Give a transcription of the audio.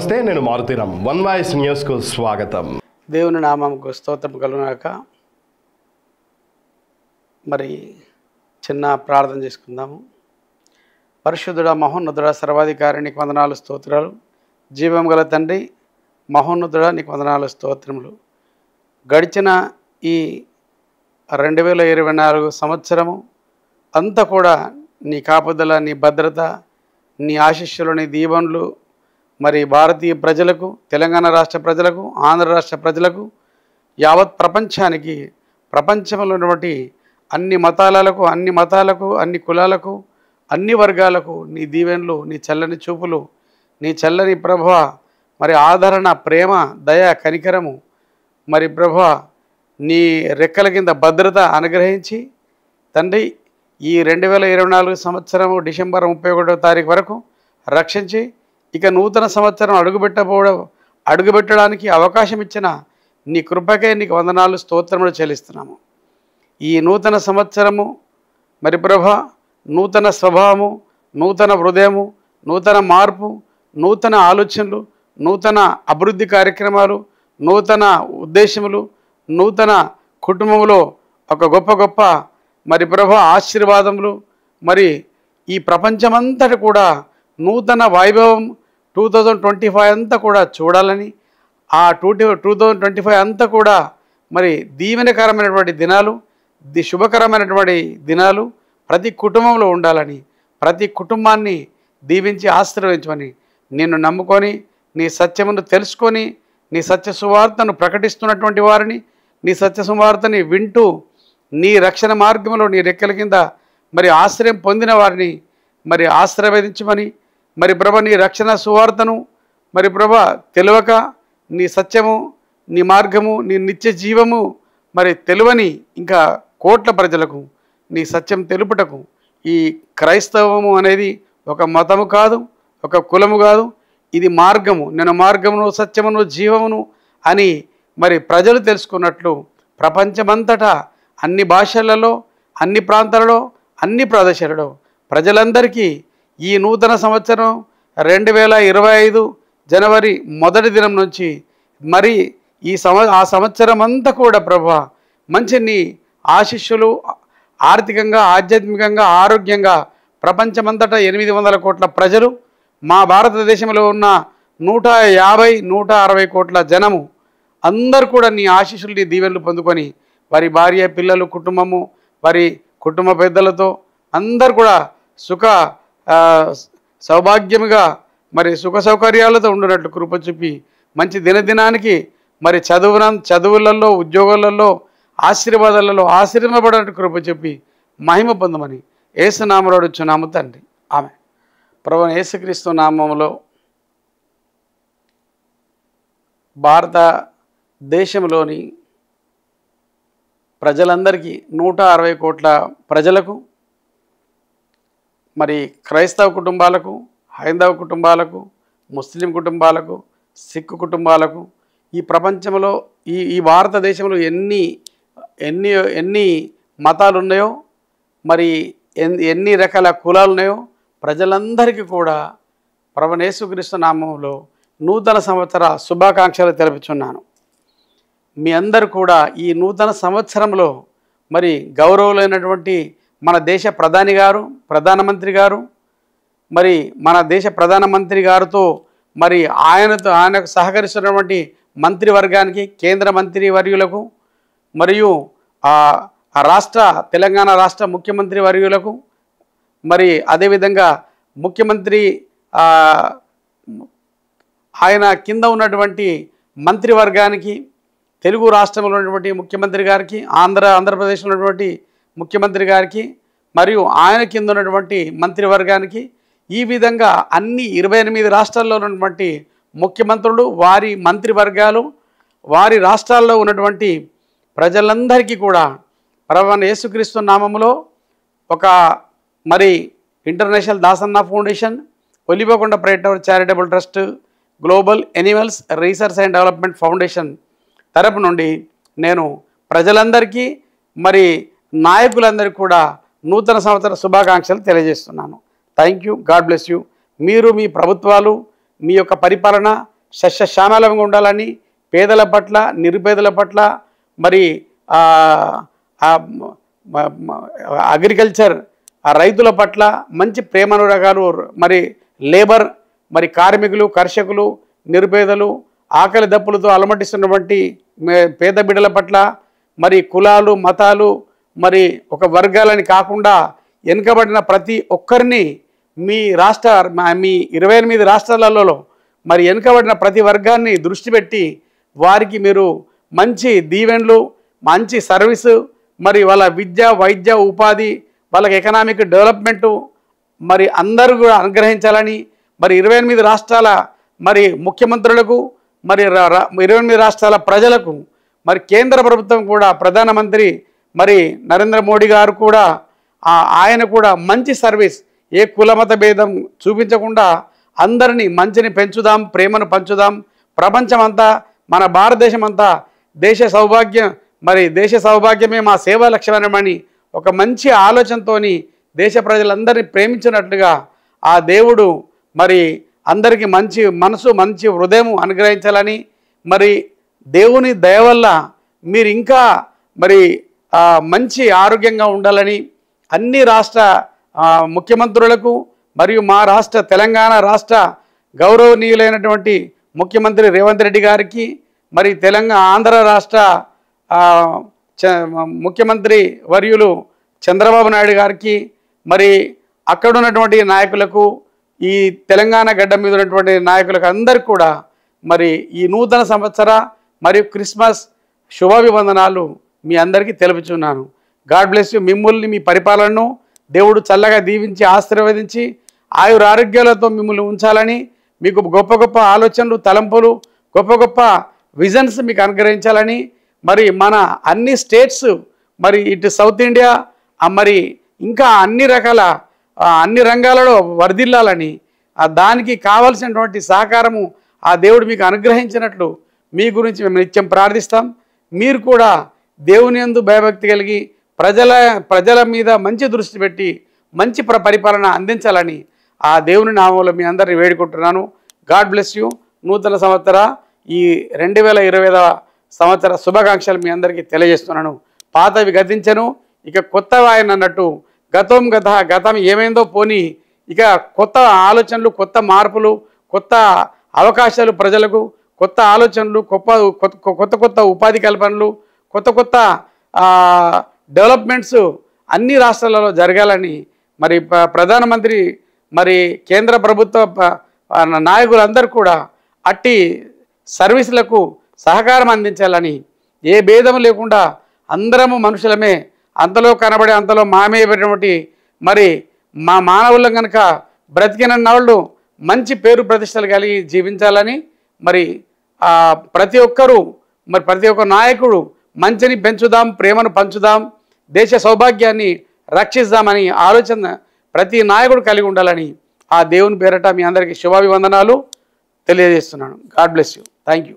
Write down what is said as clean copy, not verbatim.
నమస్తే, నేను Maruthi Ram. One voice న్యూస్కు స్వాగతం. దేవుని నామముకు స్తోత్రం కలుగునాక. మరి చిన్న ప్రార్థన చేసుకుందాము. పరిశుద్ధుడ, మహోన్నతుడ, సర్వాధికారి, నీకు వందనాలు, స్తోత్రాలు. జీవం గల తండ్రి, మహోన్నతుడ, నీకు వందనాలు, స్తోత్రములు. గడిచిన ఈ 2024 సంవత్సరము అంతా కూడా నీ కాపుదల, నీ భద్రత, నీ ఆశీస్సులు, నీ దీవెనలు మరి భారతీయ ప్రజలకు, తెలంగాణ రాష్ట్ర ప్రజలకు, ఆంధ్ర రాష్ట్ర ప్రజలకు, యావత్ ప్రపంచానికి, ప్రపంచంలో ఉన్నటువంటి అన్ని మతాలకు, అన్ని కులాలకు, అన్ని వర్గాలకు నీ దీవెనలు, నీ చల్లని చూపులు, నీ చల్లని ప్రభువ మరి ఆదరణ, ప్రేమ, దయ, కనికరము మరి ప్రభువ నీ రెక్కల కింద భద్రత అనుగ్రహించి తండ్రి ఈ 2024 సంవత్సరము డిసెంబర్ 31వ తారీఖు వరకు రక్షించి ఇక నూతన సంవత్సరం అడుగుపెట్టడానికి అవకాశం ఇచ్చిన నీ కృపకే నీకు వందనాలు, స్తోత్రములు చెల్లిస్తున్నాము. ఈ నూతన సంవత్సరము మరి ప్రభా నూతన స్వభావము, నూతన హృదయము, నూతన మార్పు, నూతన ఆలోచనలు, నూతన అభివృద్ధి కార్యక్రమాలు, నూతన ఉద్దేశములు, నూతన కుటుంబంలో ఒక గొప్ప మరి ప్రభా ఆశీర్వాదములు, మరి ఈ ప్రపంచమంతటి కూడా నూతన వైభవం 2025 అంతా కూడా చూడాలని, ఆ 2025 అంతా కూడా మరి దీవెనకరమైనటువంటి దినాలు, శుభకరమైనటువంటి దినాలు ప్రతి కుటుంబంలో ఉండాలని, ప్రతి కుటుంబాన్ని దీవించి ఆశీర్వదించమని నిన్ను నమ్ముకొని, నీ సత్యమును తెలుసుకొని, నీ సత్య సువార్తను ప్రకటిస్తున్నటువంటి వారిని, నీ సత్య సువార్తని వింటూ నీ రక్షణ మార్గంలో నీ రెక్కల కింద మరి ఆశ్రయం పొందిన వారిని మరి ఆశీర్వదించమని, మరి ప్రభ నీ రక్షణ సువార్తను మరి ప్రభ తెలియక నీ సత్యము, నీ మార్గము, నీ నిత్య జీవము మరి తెలియని ఇంకా కోట్ల ప్రజలకు నీ సత్యం తెలుపుటకు, ఈ క్రైస్తవము అనేది ఒక మతము కాదు, ఒక కులము కాదు, ఇది మార్గము. నేను మార్గమును, సత్యమును, జీవమును అని మరి ప్రజలు తెలుసుకున్నట్లు ప్రపంచమంతటా అన్ని భాషలలో, అన్ని ప్రాంతాలలో, అన్ని ప్రదేశాలలో ప్రజలందరికీ ఈ నూతన సంవత్సరం 2025 జనవరి 1వ దినం నుంచి మరి ఆ సంవత్సరం అంతా కూడా ప్రభువా మంచి నీ ఆశీస్సులు ఆర్థికంగా, ఆధ్యాత్మికంగా, ఆరోగ్యంగా ప్రపంచమంతటా 800 కోట్ల ప్రజలు, మా భారతదేశంలో ఉన్న 150-160 కోట్ల జనము అందరూ కూడా నీ ఆశీస్సులు, నీ దీవెనలు పొందుకొని వారి భార్య, పిల్లలు, కుటుంబము, వారి కుటుంబ పెద్దలతో అందరు కూడా సౌభాగ్యముగా మరి సుఖ సౌకర్యాలతో ఉండినట్లు కృప చూపి మంచి దినదినానికి మరి చదువులలో, ఉద్యోగాలలో, ఆశీర్వాదాలలో ఆశీర్వదింపబడినట్టు కృప చెప్పి మహిమ పొందమని యేసు నామములో అడుగుచున్నాము తండ్రి, ఆమె. ప్రభువైన యేసుక్రీస్తు నామములో భారతదేశంలోని ప్రజలందరికీ 160 కోట్ల ప్రజలకు, మరి క్రైస్తవ కుటుంబాలకు, హైందవ కుటుంబాలకు, ముస్లిం కుటుంబాలకు, సిక్కు కుటుంబాలకు, ఈ ప్రపంచంలో ఈ భారతదేశంలో ఎన్ని మతాలు ఉన్నాయో, మరి ఎన్ని రకాల కులాలు ఉన్నాయో ప్రజలందరికీ కూడా ప్రభువైన యేసుక్రీస్తు నామములో నూతన సంవత్సర శుభాకాంక్షలు తెలుపుచున్నాను. మీ అందరూ కూడా ఈ నూతన సంవత్సరంలో మరి గౌరవులైనటువంటి మన దేశ ప్రధానమంత్రి గారు మరి మన దేశ ప్రధానమంత్రి గారితో మరి ఆయనకు సహకరిస్తున్నటువంటి మంత్రివర్గానికి, కేంద్ర మంత్రి వర్యులకు, మరియు తెలంగాణ రాష్ట్ర ముఖ్యమంత్రి వర్యులకు, మరి అదేవిధంగా ముఖ్యమంత్రి ఆయన కింద ఉన్నటువంటి మంత్రివర్గానికి, తెలుగు రాష్ట్రంలో ఉన్నటువంటి ముఖ్యమంత్రి గారికి, ఆంధ్రప్రదేశ్లో ఉన్నటువంటి ముఖ్యమంత్రి గారికి, మరియు ఆయన కింద ఉన్నటువంటి మంత్రివర్గానికి, ఈ విధంగా అన్ని 28 రాష్ట్రాల్లో ఉన్నటువంటి ముఖ్యమంత్రులు, వారి మంత్రివర్గాలు, వారి రాష్ట్రాల్లో ఉన్నటువంటి ప్రజలందరికీ కూడా ప్రభువైన యేసుక్రీస్తు నామములో ఒక మరి ఇంటర్నేషనల్ దాసన్న ఫౌండేషన్, ఒలివకొండ private charitable trust, global animals research and development foundation తరపు నుండి నేను ప్రజలందరికీ మరి నాయకులందరికీ కూడా నూతన సంవత్సర శుభాకాంక్షలు తెలియజేస్తున్నాను. Thank you. God bless you. మీరు, మీ ప్రభుత్వాలు, మీ యొక్క పరిపాలన సస్యశ్యామలంగా ఉండాలని, పేదల పట్ల, నిరుపేదల పట్ల, మరి అగ్రికల్చర్ రైతుల పట్ల మంచి ప్రేమానురాగాలు, మరి లేబర్, మరి కార్మికులు, కర్షకులు, నిరుపేదలు, ఆకలి దప్పులతో అలమటిస్తున్నటువంటి పేద బిడ్డల పట్ల, మరి కులాలు, మతాలు, మరి ఒక వర్గాలని కాకుండా వెనుకబడిన ప్రతి ఒక్కరిని మీ 28 రాష్ట్రాలలో మరి వెనుకబడిన ప్రతి వర్గాన్ని దృష్టి పెట్టి వారికి మీరు మంచి దీవెనలు, మంచి సర్వీసు, మరి వాళ్ళ విద్య, వైద్య, ఉపాధి, వాళ్ళకి ఎకనామిక్ డెవలప్మెంటు మరి అందరూ కూడా అనుగ్రహించాలని, మరి 28 రాష్ట్రాల మరి ముఖ్యమంత్రులకు, మరి 28 రాష్ట్రాల ప్రజలకు, మరి కేంద్ర ప్రభుత్వం కూడా ప్రధానమంత్రి మరి నరేంద్ర మోడీ గారు కూడా ఆయన కూడా మంచి సర్వీస్, ఏ కులమత భేదం చూపించకుండా అందరినీ మంచిని పెంచుదాం, ప్రేమను పంచుదాం, ప్రపంచమంతా మన భారతదేశం అంతా దేశ సౌభాగ్యమే మా సేవా లక్ష్యమని ఒక మంచి ఆలోచనతోని దేశ ప్రజలందరినీ ప్రేమించినట్లుగా ఆ దేవుడు మరి అందరికీ మంచి మనసు, మంచి హృదయం అనుగ్రహించాలని, మరి దేవుని దయ వల్ల మీరు ఇంకా మరి మంచి ఆరోగ్యంగా ఉండాలని అన్ని రాష్ట్ర ముఖ్యమంత్రులకు, మరియు మా రాష్ట్ర తెలంగాణ రాష్ట్ర గౌరవనీయులైనటువంటి ముఖ్యమంత్రి రేవంత్ రెడ్డి గారికి, మరి ఆంధ్ర రాష్ట్ర ముఖ్యమంత్రి వర్యులు చంద్రబాబు నాయుడు గారికి, మరి అక్కడ ఉన్నటువంటి నాయకులకు, ఈ తెలంగాణ గడ్డ మీద ఉన్నటువంటి నాయకులకు అందరికీ కూడా మరి ఈ నూతన సంవత్సర మరియు క్రిస్మస్ శుభాభివందనాలు మీ అందరికీ తెలుపుచున్నాను. God bless you. మిమ్మల్ని, మీ పరిపాలనను దేవుడు చల్లగా దీవించి ఆశీర్వదించి ఆయురారోగ్యాలతో మిమ్మల్ని ఉంచాలని, మీకు గొప్ప గొప్ప ఆలోచనలు, తలంపులు, గొప్ప గొప్ప విజన్స్ మీకు అనుగ్రహించాలని, మరి మన అన్ని స్టేట్స్, మరి ఇటు సౌత్ ఇండియా, మరి ఇంకా అన్ని రంగాలలో వర్ధిల్లాలని, దానికి కావలసినటువంటి సహకారము ఆ దేవుడు మీకు అనుగ్రహించినట్లు మీ గురించి మేము నిత్యం ప్రార్థిస్తాం. మీరు కూడా దేవుని యందు భయభక్తి కలిగి ప్రజల మీద మంచి దృష్టి పెట్టి మంచి పరిపాలన అందించాలని ఆ దేవుని నామంలో మీ అందరినీ వేడుకుంటున్నాను. God bless you. నూతన సంవత్సర ఈ 2020 సంవత్సర శుభాకాంక్షలు మీ అందరికీ తెలియజేస్తున్నాను. పాతవి గతించను, ఇక కొత్తవి ఆయన అన్నట్టు గతం ఏమైందో పోని, ఇక కొత్త ఆలోచనలు, కొత్త మార్పులు, కొత్త అవకాశాలు ప్రజలకు, కొత్త ఆలోచనలు, కొత్త ఉపాధి కల్పనలు, కొత్త డెవలప్మెంట్స్ అన్ని రాష్ట్రాలలో జరగాలని, మరి ప్రధానమంత్రి, మరి కేంద్ర ప్రభుత్వ నాయకులందరూ కూడా అట్టి సర్వీసులకు సహకారం అందించాలని, ఏ భేదం లేకుండా అందరము మనుషులమే, అంతలో కనబడే అంతలో మామేయబడినటువంటి మరి మా మానవులం కనుక బ్రతికిన వాళ్ళు మంచి పేరు ప్రతిష్టలు కలిగి జీవించాలని, మరి ప్రతి ఒక్క నాయకుడు మంచిని పెంచుదాం, ప్రేమను పంచుదాం, దేశ సౌభాగ్యాన్ని రక్షిద్దామని ఆలోచన ప్రతి నాయకుడు కలిగి ఉండాలని ఆ దేవుని పేరట మీ అందరికీ శుభాభివందనాలు తెలియజేస్తున్నాను. God bless you. Thank you.